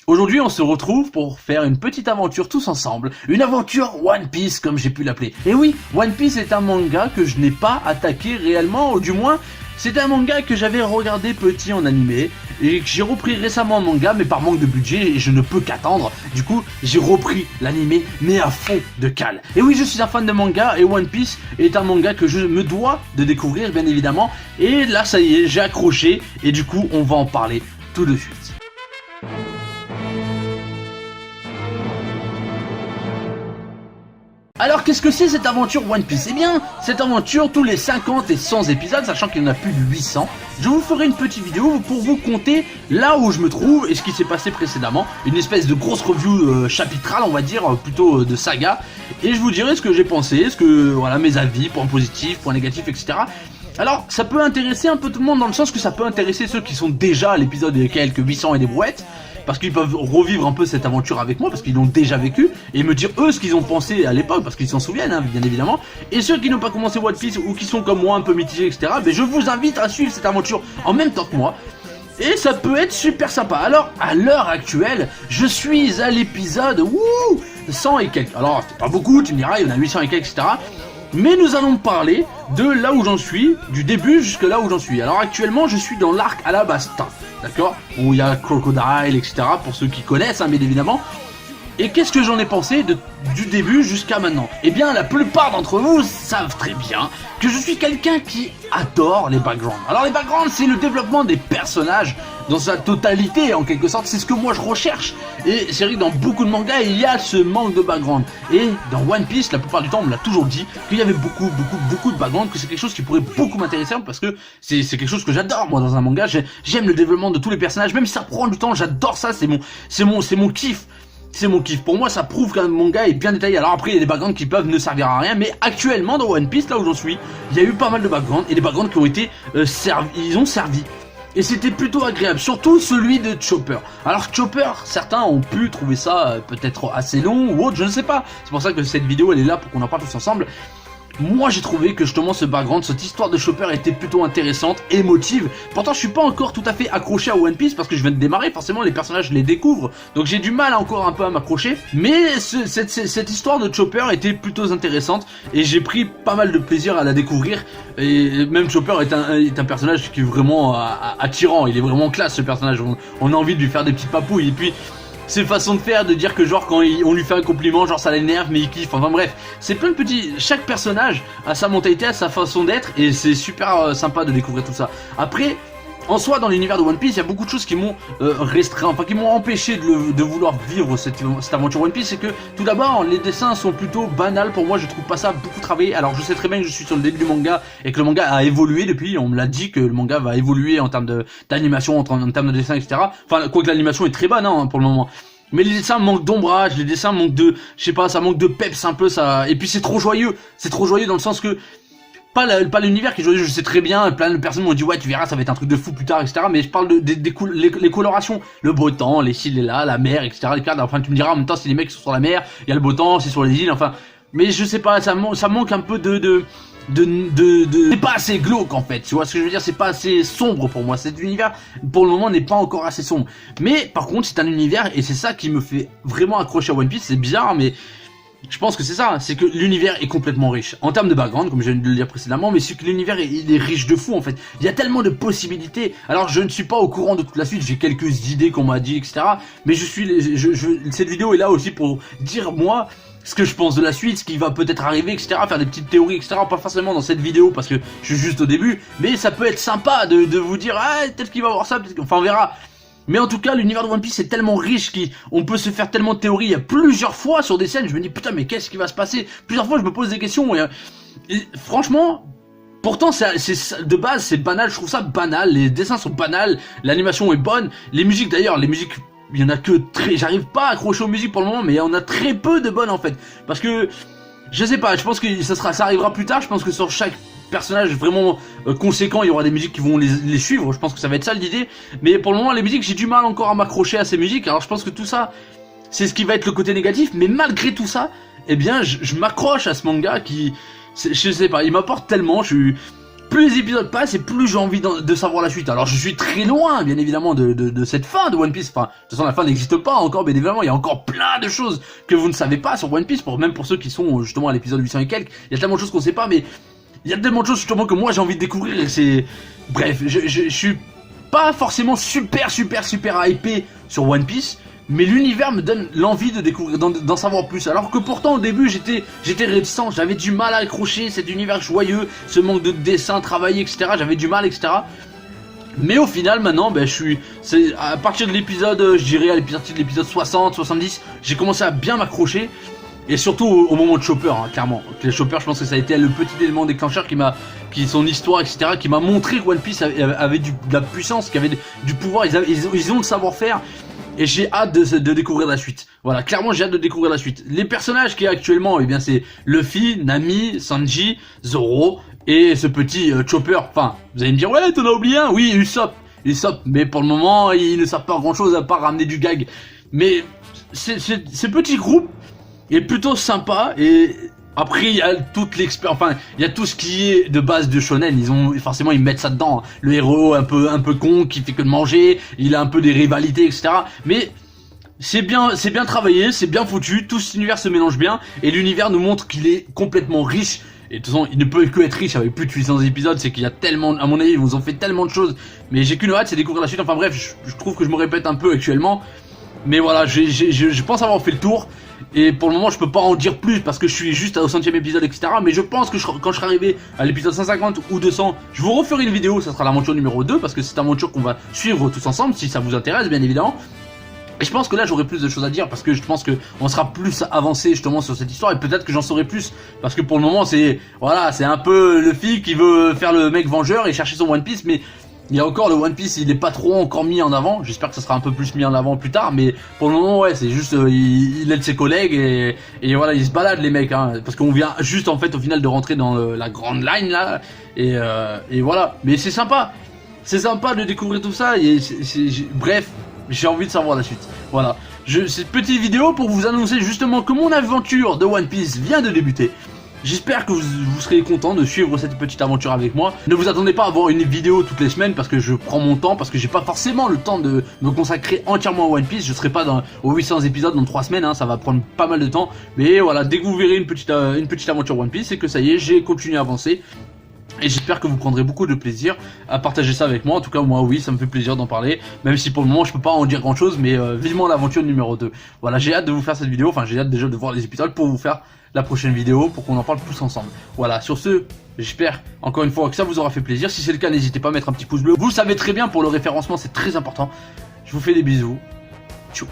Aujourd'hui, on se retrouve pour faire une petite aventure tous ensemble. Une aventure One Piece, comme j'ai pu l'appeler. Et oui, One Piece est un manga que je n'ai pas attaqué réellement, ou du moins, c'est un manga que j'avais regardé petit en animé, et que j'ai repris récemment en manga, mais par manque de budget, et je ne peux qu'attendre. Du coup, j'ai repris l'animé, mais à fond de cale. Et oui, je suis un fan de manga, et One Piece est un manga que je me dois de découvrir, bien évidemment. Et là, ça y est, j'ai accroché, et du coup, on va en parler tout de suite. Alors qu'est-ce que c'est cette aventure One Piece? Eh bien, cette aventure, tous les 50 et 100 épisodes, sachant qu'il y en a plus de 800, je vous ferai une petite vidéo pour vous conter là où je me trouve et ce qui s'est passé précédemment. Une espèce de grosse review chapitrale, on va dire, plutôt de saga. Et je vous dirai ce que j'ai pensé, voilà, mes avis, points positifs, points négatifs, etc. Alors, ça peut intéresser un peu tout le monde dans le sens que ça peut intéresser ceux qui sont déjà à l'épisode des quelques 800 et des brouettes, parce qu'ils peuvent revivre un peu cette aventure avec moi, parce qu'ils l'ont déjà vécu, et me dire eux ce qu'ils ont pensé à l'époque, parce qu'ils s'en souviennent, hein, bien évidemment. Et ceux qui n'ont pas commencé One Piece, ou qui sont comme moi un peu mitigés, etc., ben je vous invite à suivre cette aventure en même temps que moi, et ça peut être super sympa. Alors, à l'heure actuelle, je suis à l'épisode 100 et quelques. Alors, c'est pas beaucoup, tu me diras, il y en a 800 et quelques, etc., mais nous allons parler de là où j'en suis, du début jusque là où j'en suis. Alors actuellement, je suis dans l'arc Alabasta, d'accord, où il y a Crocodile, etc., pour ceux qui connaissent, hein, bien évidemment. Et qu'est-ce que j'en ai pensé du début jusqu'à maintenant? Eh bien, la plupart d'entre vous savent très bien que je suis quelqu'un qui adore les backgrounds. Alors les backgrounds, c'est le développement des personnages dans sa totalité, en quelque sorte, c'est ce que moi je recherche. Et c'est vrai que dans beaucoup de mangas, il y a ce manque de background. Et dans One Piece, la plupart du temps, on me l'a toujours dit, qu'il y avait beaucoup de background, que c'est quelque chose qui pourrait beaucoup m'intéresser, parce que c'est quelque chose que j'adore, moi, dans un manga. J'aime le développement de tous les personnages, même si ça prend du temps, j'adore ça, c'est mon kiff. C'est mon kiff. Pour moi, ça prouve qu'un manga est bien détaillé. Alors après, il y a des backgrounds qui peuvent ne servir à rien, mais actuellement, dans One Piece, là où j'en suis, il y a eu pas mal de backgrounds, et des backgrounds qui ont été ils ont servi. Et c'était plutôt agréable, surtout celui de Chopper. Alors Chopper, certains ont pu trouver ça peut-être assez long ou autre, je ne sais pas. C'est pour ça que cette vidéo, elle est là pour qu'on en parle tous ensemble. Moi j'ai trouvé que justement ce background, cette histoire de Chopper était plutôt intéressante, émotive. Pourtant je suis pas encore tout à fait accroché à One Piece parce que je viens de démarrer, forcément les personnages je les découvre. Donc j'ai du mal encore un peu à m'accrocher. Mais cette histoire de Chopper était plutôt intéressante et j'ai pris pas mal de plaisir à la découvrir. Et même Chopper est un personnage qui est vraiment attirant, il est vraiment classe ce personnage. On a envie de lui faire des petites papouilles et puis... ses façons de faire, de dire que genre quand on lui fait un compliment, genre ça l'énerve mais il kiffe, enfin bref, c'est plein de petits, chaque personnage a sa mentalité, a sa façon d'être et c'est super sympa de découvrir tout ça. Après, en soi dans l'univers de One Piece, il y a beaucoup de choses qui m'ont restreint, enfin qui m'ont empêché de vouloir vivre cette aventure One Piece. C'est que tout d'abord les dessins sont plutôt banals pour moi, je trouve pas ça beaucoup travaillé. Alors je sais très bien que je suis sur le début du manga et que le manga a évolué depuis, on me l'a dit que le manga va évoluer en termes d'animation, en termes de dessin, etc. Enfin quoique l'animation est très bonne hein, pour le moment. Mais les dessins manquent d'ombrage, les dessins manquent de, je sais pas, ça manque de peps un peu, ça. Et puis c'est trop joyeux dans le sens que pas l'univers qui est joyeux, je sais très bien, plein de personnes m'ont dit ouais tu verras ça va être un truc de fou plus tard, etc. Mais je parle les colorations, le beau temps, les îles là, la mer, etc. Les pirates, enfin tu me diras en même temps si les mecs sont sur la mer, il y a le beau temps, c'est sur les îles, enfin. Mais je sais pas, ça manque un peu c'est pas assez glauque en fait, tu vois ce que je veux dire, c'est pas assez sombre pour moi, cet univers pour le moment n'est pas encore assez sombre, mais par contre c'est un univers et c'est ça qui me fait vraiment accrocher à One Piece. C'est bizarre mais je pense que c'est ça, c'est que l'univers est complètement riche en termes de background comme je viens de le dire précédemment, mais c'est que l'univers il est riche de fou en fait, il y a tellement de possibilités. Alors je ne suis pas au courant de toute la suite, j'ai quelques idées qu'on m'a dit etc, mais cette vidéo est là aussi pour dire moi ce que je pense de la suite, ce qui va peut-être arriver, etc. Faire des petites théories, etc. Pas forcément dans cette vidéo parce que je suis juste au début, mais ça peut être sympa de vous dire ah peut-être qu'il va voir ça, enfin on verra. Mais en tout cas l'univers de One Piece est tellement riche qu'on peut se faire tellement de théories. Il y a plusieurs fois sur des scènes, je me dis putain mais qu'est-ce qui va se passer. Plusieurs fois je me pose des questions et franchement. Pourtant de base c'est banal, je trouve ça banal, les dessins sont banals, l'animation est bonne, les musiques d'ailleurs, il y en a que j'arrive pas à accrocher aux musiques pour le moment, mais il y en a très peu de bonnes en fait. Parce que, je sais pas, je pense que ça arrivera plus tard, je pense que sur chaque personnage vraiment conséquent, il y aura des musiques qui vont les suivre, je pense que ça va être ça l'idée. Mais pour le moment, les musiques, j'ai du mal encore à m'accrocher à ces musiques, alors je pense que tout ça, c'est ce qui va être le côté négatif, mais malgré tout ça, eh bien, je m'accroche à ce manga qui, je sais pas, il m'apporte tellement, plus les épisodes passent et plus j'ai envie de savoir la suite. Alors je suis très loin bien évidemment de cette fin de One Piece, enfin de toute façon la fin n'existe pas encore, bien évidemment il y a encore plein de choses que vous ne savez pas sur One Piece, même pour ceux qui sont justement à l'épisode 800 et quelques, il y a tellement de choses qu'on sait pas, mais il y a tellement de choses justement que moi j'ai envie de découvrir et c'est... Bref, je suis pas forcément super hypé sur One Piece, mais l'univers me donne l'envie de découvrir, d'en savoir plus. Alors que pourtant au début j'étais réticent, j'avais du mal à accrocher cet univers joyeux, ce manque de dessin travaillé, etc. J'avais du mal, etc. Mais au final maintenant, c'est à partir de l'épisode, je dirais à partir de l'épisode 60, 70, j'ai commencé à bien m'accrocher. Et surtout au moment de Chopper, hein, clairement. Les Chopper, je pense que ça a été le petit élément déclencheur qui son histoire, etc., qui m'a montré que One Piece avait de la puissance, qu'il avait du pouvoir, ils ont le savoir-faire. Et j'ai hâte de découvrir la suite. Voilà, clairement j'ai hâte de découvrir la suite. Les personnages qui est actuellement, eh bien c'est Luffy, Nami, Sanji, Zoro et ce petit Chopper. Enfin, vous allez me dire ouais, t'en as oublié un. Oui, Usopp. Mais pour le moment, ils ne savent pas grand-chose à part ramener du gag. Mais ce petit groupe est plutôt sympa et après il y a toute l'expérience, enfin il y a tout ce qui est de base de shonen, forcément ils mettent ça dedans, le héros un peu con qui fait que de manger, il a un peu des rivalités, etc. Mais c'est bien travaillé, c'est bien foutu, tout cet univers se mélange bien et l'univers nous montre qu'il est complètement riche. Et de toute façon, il ne peut que être riche avec plus de 800 épisodes, c'est qu'il y a tellement, à mon avis, ils vous ont fait tellement de choses. Mais j'ai qu'une hâte, c'est découvrir la suite. Enfin bref, je trouve que je me répète un peu actuellement. Mais voilà, je pense avoir fait le tour. Et pour le moment je peux pas en dire plus parce que je suis juste au 100e épisode, etc. Mais je pense que quand je serai arrivé à l'épisode 150 ou 200, je vous referai une vidéo, ça sera l'aventure numéro 2. Parce que c'est une aventure qu'on va suivre tous ensemble, si ça vous intéresse bien évidemment. Et je pense que là j'aurai plus de choses à dire parce que je pense que on sera plus avancé justement sur cette histoire. Et peut-être que j'en saurai plus parce que pour le moment c'est un peu Luffy qui veut faire le mec vengeur et chercher son One Piece. Mais il y a encore le One Piece, il est pas trop encore mis en avant. J'espère que ça sera un peu plus mis en avant plus tard. Mais pour le moment, ouais, c'est juste, il aide ses collègues et voilà, ils se baladent les mecs, hein, parce qu'on vient juste en fait au final de rentrer dans la grande line là. Et voilà. Mais c'est sympa de découvrir tout ça. Bref, j'ai envie de savoir la suite. Voilà. Cette petite vidéo pour vous annoncer justement que mon aventure de One Piece vient de débuter. J'espère que vous serez content de suivre cette petite aventure avec moi. Ne vous attendez pas à avoir une vidéo toutes les semaines parce que je prends mon temps, parce que j'ai pas forcément le temps de me consacrer entièrement à One Piece. Je serai pas aux 800 épisodes dans 3 semaines, hein, ça va prendre pas mal de temps. Mais voilà, dès que vous verrez une petite aventure One Piece, c'est que ça y est, j'ai continué à avancer. Et j'espère que vous prendrez beaucoup de plaisir à partager ça avec moi. En tout cas moi oui, ça me fait plaisir d'en parler. Même si pour le moment je peux pas en dire grand chose. Mais vivement l'aventure numéro 2. Voilà, j'ai hâte de vous faire cette vidéo. Enfin j'ai hâte déjà de voir les épisodes pour vous faire la prochaine vidéo, pour qu'on en parle tous ensemble. Voilà, sur ce, j'espère encore une fois que ça vous aura fait plaisir. Si c'est le cas, n'hésitez pas à mettre un petit pouce bleu. Vous le savez très bien, pour le référencement c'est très important. Je vous fais des bisous. Tchou.